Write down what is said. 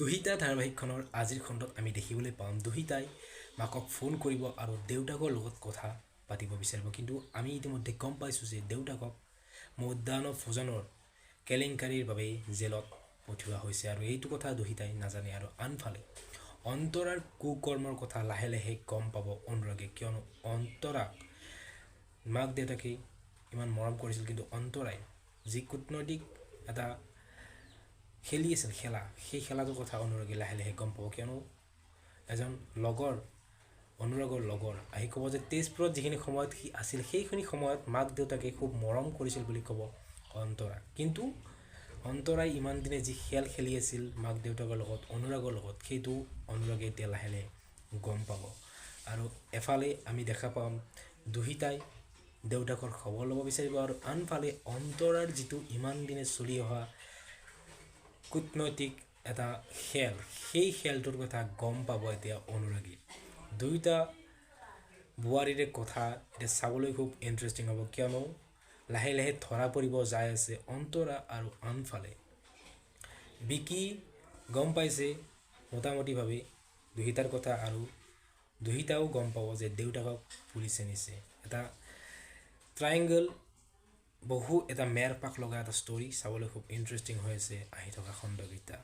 দুহিতা ধাৰাবাহিকখনৰ আজিৰ খণ্ডত আমি দেখিবলৈ পাম দুহিতাই মাকক ফোন কৰিব আৰু দেউতাকৰ লগত কথা পাতিব বিচাৰিব, কিন্তু আমি ইতিমধ্যে গম পাইছোঁ যে দেউতাকক মধ্যাহ্ন ভোজনৰ কেলেংকাৰীৰ বাবেই জেলত পঠিওৱা হৈছে আৰু এইটো কথা দুহিতাই নাজানে। আৰু আনফালে অন্তৰাৰ কুকৰ্মৰ কথা লাহে লাহে গম পাব অনুৰাগে, কিয়নো অন্তৰাক মাক দেউতাকে ইমান মৰম কৰিছিল, কিন্তু অন্তৰাই যি কূটনৈতিক এটা খেলি আছিল খেলা, সেই খেলাটোৰ কথা অনুৰাগে লাহে লাহে গম পাব, কিয়নো এজন লগৰ অনুৰাগৰ লগৰ আহি ক'ব যে তেজপুৰত যিখিনি সময়ত সি আছিল সেইখিনি সময়ত মাক দেউতাকে খুব মৰম কৰিছিল বুলি ক'ব অন্তৰা। কিন্তু অন্তৰাই ইমান দিনে যি খেল খেলি আছিল মাক দেউতাকৰ লগত অনুৰাগৰ লগত, সেইটো অনুৰাগে এতিয়া লাহে লাহে গম পাব। আৰু এফালে আমি দেখা পাম দুহিতাই দেউতাকৰ খবৰ ল'ব বিচাৰিব, আৰু আনফালে অন্তৰাৰ যিটো ইমান দিনে চলি অহা কূটনৈতিক এটা খেল, সেই খেলটোৰ কথা গম পাব এতিয়া অনুৰাগী। দুয়োটা বোৱাৰীৰে কথা এতিয়া চাবলৈ খুব ইণ্টাৰেষ্টিং হ'ব, কিয়নো লাহে লাহে ধৰা পৰিব যাই আছে অন্তৰা। আৰু আনফালে বিকি গম পাইছে মোটামুটিভাৱে দুহিতাৰ কথা, আৰু দুহিতাও গম পাব যে দেউতাকক পুলিচে নিছে। এটা ট্ৰায়েংগল, বহু এটা মেৰ পাক লগা এটা ষ্টৰি চাবলৈ খুব ইণ্টাৰেষ্টিং হৈ আছে আহি থকা খণ্ডকেইটা।